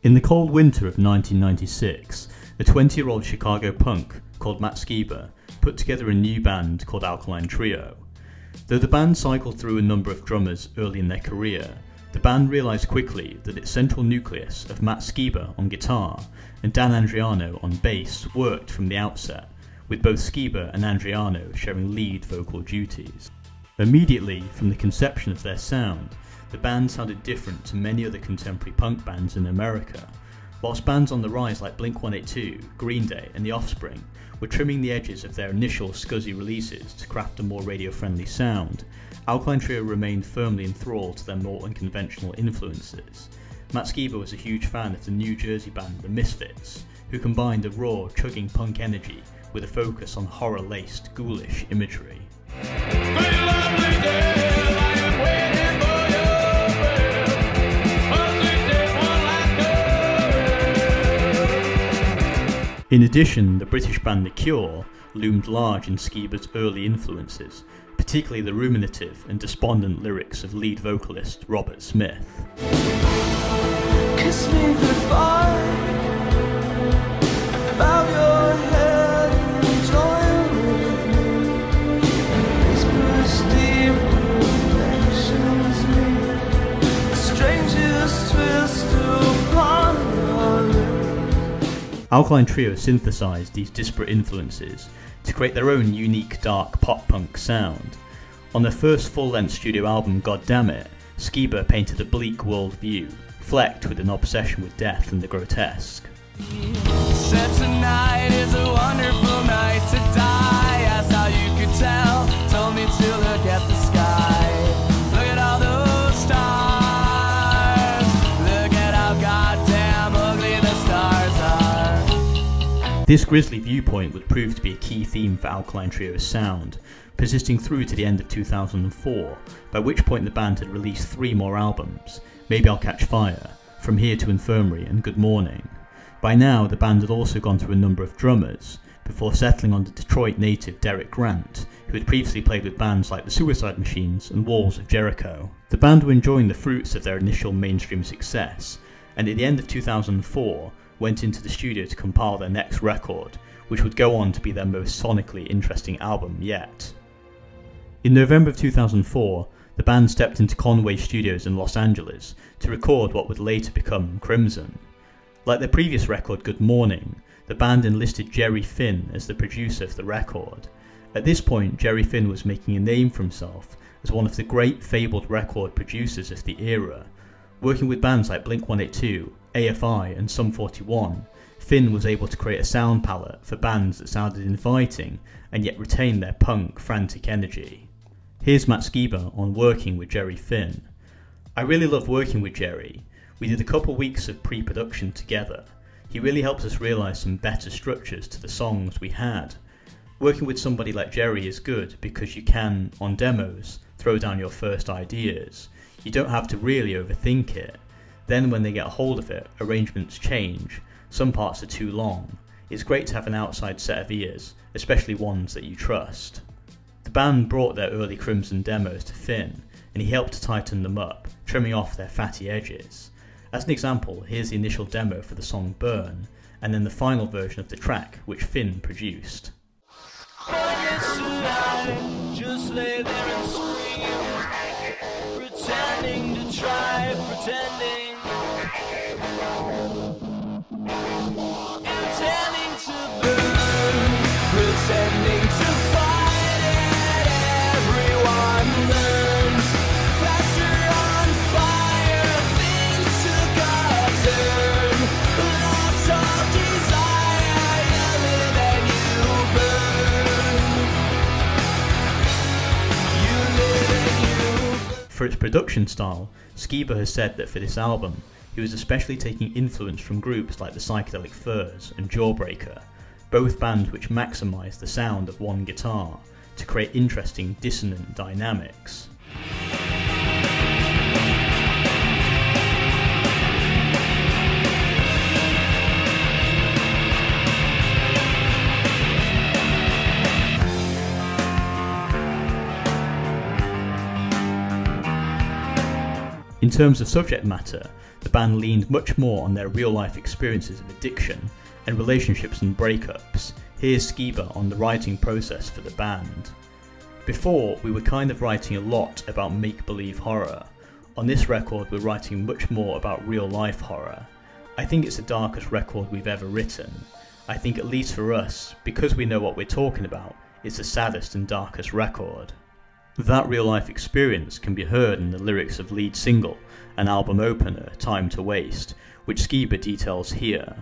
In the cold winter of 1996, a 20-year-old Chicago punk called Matt Skiba put together a new band called Alkaline Trio. Though the band cycled through a number of drummers early in their career, the band realised quickly that its central nucleus of Matt Skiba on guitar and Dan Andriano on bass worked from the outset, with both Skiba and Andriano sharing lead vocal duties. Immediately from the conception of their sound, the band sounded different to many other contemporary punk bands in America. Whilst bands on the rise like Blink-182, Green Day and The Offspring were trimming the edges of their initial scuzzy releases to craft a more radio-friendly sound, Alkaline Trio remained firmly enthralled to their more unconventional influences. Matt Skiba was a huge fan of the New Jersey band The Misfits, who combined a raw, chugging punk energy with a focus on horror-laced, ghoulish imagery. In addition, the British band The Cure loomed large in Skiba's early influences, particularly the ruminative and despondent lyrics of lead vocalist Robert Smith. Kiss me goodbye, bow your head and join with me, whisper deep reflections me, strangest twist upon your lips. Alkaline Trio synthesised these disparate influences to create their own unique dark pop-punk sound. On their first full-length studio album God Damn It, Skiba painted a bleak world-view, flecked with an obsession with death and the grotesque. Said tonight is a wonderful night to die, as how you could tell, told me to look at the sky, look at all those stars, look at how goddamn ugly the stars are. This grisly viewpoint would prove to be a key theme for Alkaline Trio's sound, persisting through to the end of 2004, by which point the band had released 3 more albums, Maybe I'll Catch Fire, From Here to Infirmary and Good Morning. By now the band had also gone through a number of drummers, before settling on the Detroit native Derek Grant, who had previously played with bands like the Suicide Machines and Walls of Jericho. The band were enjoying the fruits of their initial mainstream success, and at the end of 2004 went into the studio to compile their next record, which would go on to be their most sonically interesting album yet. In November of 2004, the band stepped into Conway Studios in Los Angeles to record what would later become Crimson. Like their previous record Good Morning, the band enlisted Jerry Finn as the producer of the record. At this point, Jerry Finn was making a name for himself as one of the great fabled record producers of the era. Working with bands like Blink-182, AFI and Sum 41, Finn was able to create a sound palette for bands that sounded inviting and yet retained their punk, frantic energy. Here's Matt Skiba on working with Jerry Finn. I really love working with Jerry. We did a couple weeks of pre-production together. He really helped us realise some better structures to the songs we had. Working with somebody like Jerry is good because you can, on demos, throw down your first ideas. You don't have to really overthink it. Then when they get a hold of it, arrangements change. Some parts are too long. It's great to have an outside set of ears, especially ones that you trust. The band brought their early Crimson demos to Finn, and he helped to tighten them up, trimming off their fatty edges. As an example, here's the initial demo for the song Burn, and then the final version of the track, which Finn produced. Just lay there and scream, pretending to try, pretending, intending to burn, pretending to fight it, everyone learns, flasher on fire, things took a turn, loss of desire, you live and you burn, you live and you burn. For its production style, Skiba has said that for this album, he was especially taking influence from groups like the Psychedelic Furs and Jawbreaker, both bands which maximise the sound of one guitar to create interesting dissonant dynamics. In terms of subject matter, the band leaned much more on their real-life experiences of addiction and relationships and breakups. Here's Skiba on the writing process for the band. Before, we were kind of writing a lot about make-believe horror. On this record, we're writing much more about real-life horror. I think it's the darkest record we've ever written. I think, at least for us, because we know what we're talking about, it's the saddest and darkest record. That real-life experience can be heard in the lyrics of lead single and album opener, Time to Waste, which Skiba details here.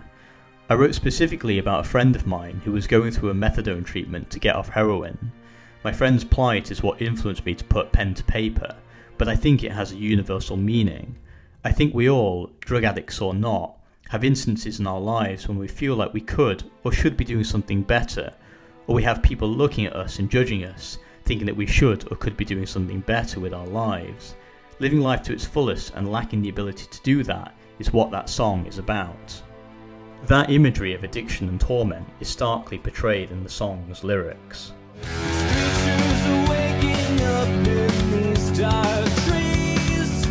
I wrote specifically about a friend of mine who was going through a methadone treatment to get off heroin. My friend's plight is what influenced me to put pen to paper, but I think it has a universal meaning. I think we all, drug addicts or not, have instances in our lives when we feel like we could or should be doing something better, or we have people looking at us and judging us, thinking that we should or could be doing something better with our lives. Living life to its fullest and lacking the ability to do that is what that song is about. That imagery of addiction and torment is starkly portrayed in the song's lyrics. Creatures are waking up in these dark trees.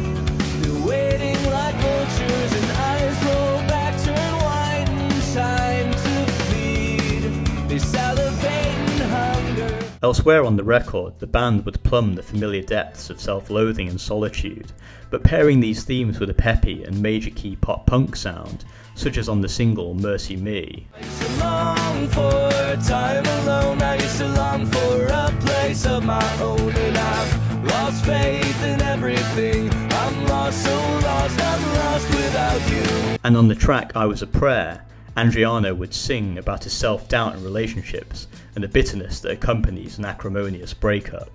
They're waiting like vultures and eyes roll back, turn white in time to feed. They salivate and hunger. Elsewhere on the record, the band would plumb the familiar depths of self-loathing and solitude, but pairing these themes with a peppy and major key pop-punk sound, such as on the single Mercy Me. I used to long for time alone. I used to long for a place of my own, and I've lost faith in everything. I'm lost, so lost, I'm lost without you. And on the track I Was a Prayer, Andriano would sing about his self-doubt in relationships and the bitterness that accompanies an acrimonious breakup.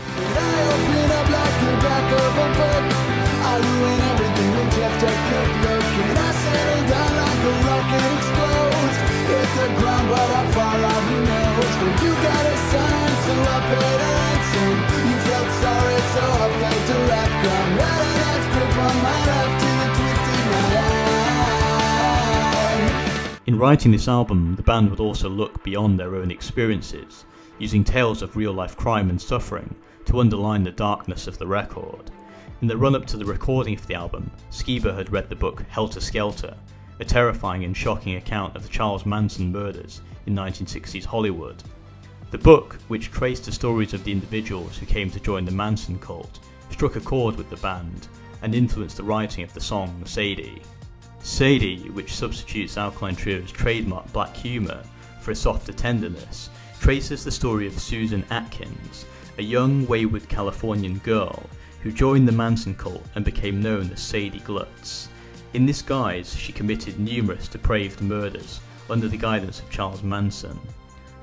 I open up like the back of a book. I ruin everything with just a quick look, and I settle down like a rocket explodes. Hit the ground, but I fall out, who knows? But you got a sign, so I paid attention. You felt sorry, so I felt a rap gun. Right on that grip on my left to the twisted right. In writing this album, the band would also look beyond their own experiences, using tales of real-life crime and suffering to underline the darkness of the record. In the run-up to the recording of the album, Skiba had read the book Helter Skelter, a terrifying and shocking account of the Charles Manson murders in 1960s Hollywood. The book, which traced the stories of the individuals who came to join the Manson cult, struck a chord with the band and influenced the writing of the song Sadie. Sadie, which substitutes Alkaline Trio's trademark black humour for a softer tenderness, traces the story of Susan Atkins, a young, wayward Californian girl who joined the Manson cult and became known as Sadie Glutz. In this guise, she committed numerous depraved murders under the guidance of Charles Manson.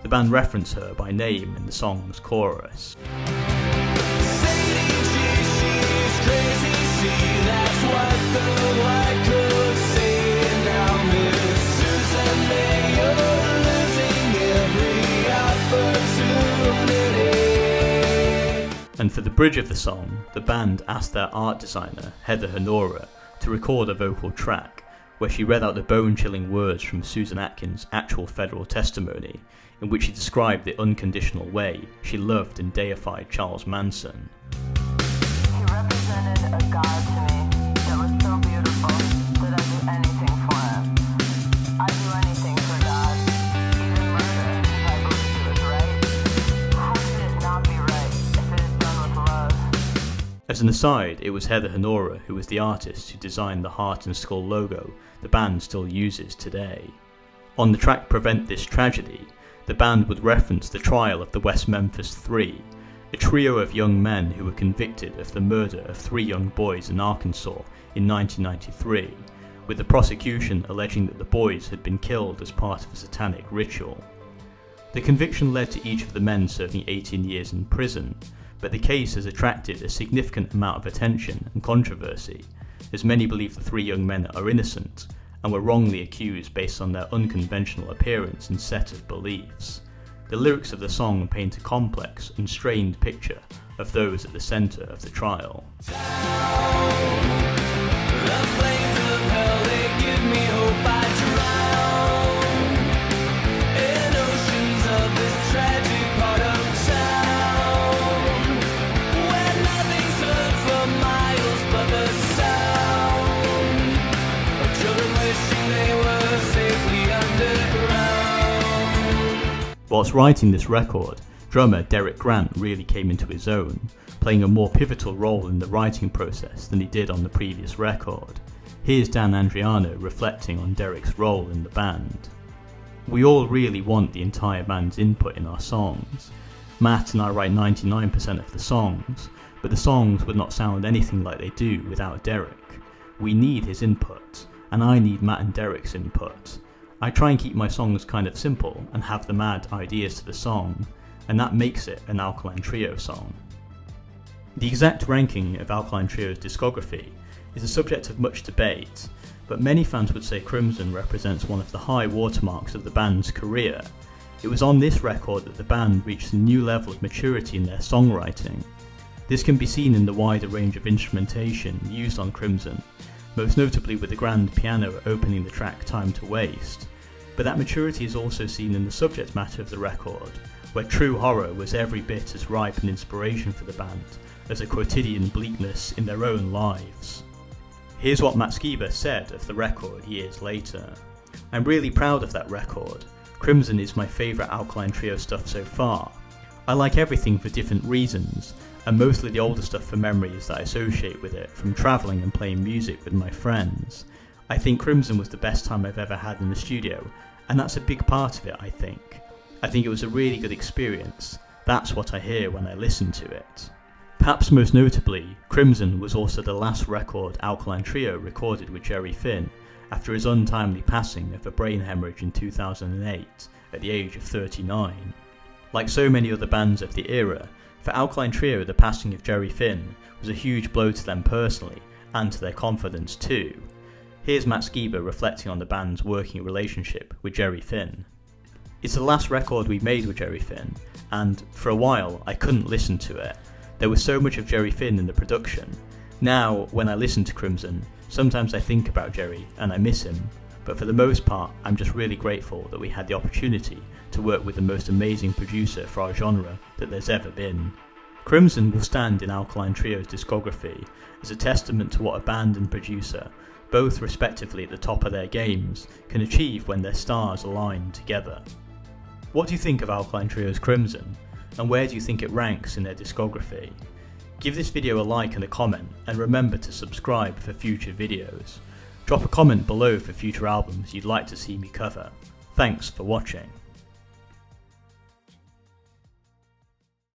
The band reference her by name in the song's chorus. Sadie G, she's crazy, see, that's what the white could say. Now Miss Susan, you're losing every opportunity. And for the bridge of the song, the band asked their art designer, Heather Honora, to record a vocal track, where she read out the bone-chilling words from Susan Atkins' actual federal testimony, in which she described the unconditional way she loved and deified Charles Manson. He represented a God to me that was so beautiful that I'd do anything for him. I'd do anything for God, even murder, if I believed it was right. How could it not be right if it is done with love? As an aside, it was Heather Honora who was the artist who designed the heart and skull logo the band still uses today. On the track Prevent This Tragedy, the band would reference the trial of the West Memphis Three, a trio of young men who were convicted of the murder of 3 young boys in Arkansas in 1993, with the prosecution alleging that the boys had been killed as part of a satanic ritual. The conviction led to each of the men serving 18 years in prison, but the case has attracted a significant amount of attention and controversy, as many believe the 3 young men are innocent and were wrongly accused based on their unconventional appearance and set of beliefs. The lyrics of the song paint a complex and strained picture of those at the centre of the trial. The flames of hell, they give me hope. I drown in oceans of this tragic part of town, where nothing's heard for miles but the sound Whilst writing this record, drummer Derek Grant really came into his own, playing a more pivotal role in the writing process than he did on the previous record. Here's Dan Andriano reflecting on Derek's role in the band. We all really want the entire band's input in our songs. Matt and I write 99% of the songs, but the songs would not sound anything like they do without Derek. We need his input, and I need Matt and Derek's input. I try and keep my songs kind of simple and have them add ideas to the song, and that makes it an Alkaline Trio song. The exact ranking of Alkaline Trio's discography is a subject of much debate, but many fans would say Crimson represents one of the high watermarks of the band's career. It was on this record that the band reached a new level of maturity in their songwriting. This can be seen in the wider range of instrumentation used on Crimson, most notably with the grand piano opening the track Time to Waste. But that maturity is also seen in the subject matter of the record, where true horror was every bit as ripe an inspiration for the band as a quotidian bleakness in their own lives. Here's what Matt Skiba said of the record years later. "I'm really proud of that record. Crimson is my favourite Alkaline Trio stuff so far. I like everything for different reasons, and mostly the older stuff for memories that I associate with it from travelling and playing music with my friends. I think Crimson was the best time I've ever had in the studio, and that's a big part of it, I think. I think it was a really good experience. That's what I hear when I listen to it." Perhaps most notably, Crimson was also the last record Alkaline Trio recorded with Jerry Finn after his untimely passing of a brain hemorrhage in 2008 at the age of 39. Like so many other bands of the era, for Alkaline Trio the passing of Jerry Finn was a huge blow to them personally and to their confidence too. Here's Matt Skiba reflecting on the band's working relationship with Jerry Finn. "It's the last record we made with Jerry Finn, and for a while I couldn't listen to it. There was so much of Jerry Finn in the production. Now, when I listen to Crimson, sometimes I think about Jerry and I miss him, but for the most part I'm just really grateful that we had the opportunity to work with the most amazing producer for our genre that there's ever been." Crimson will stand in Alkaline Trio's discography as a testament to what a band and producer, both respectively at the top of their games, can achieve when their stars align together. What do you think of Alkaline Trio's Crimson, and where do you think it ranks in their discography? Give this video a like and a comment, and remember to subscribe for future videos. Drop a comment below for future albums you'd like to see me cover. Thanks for watching.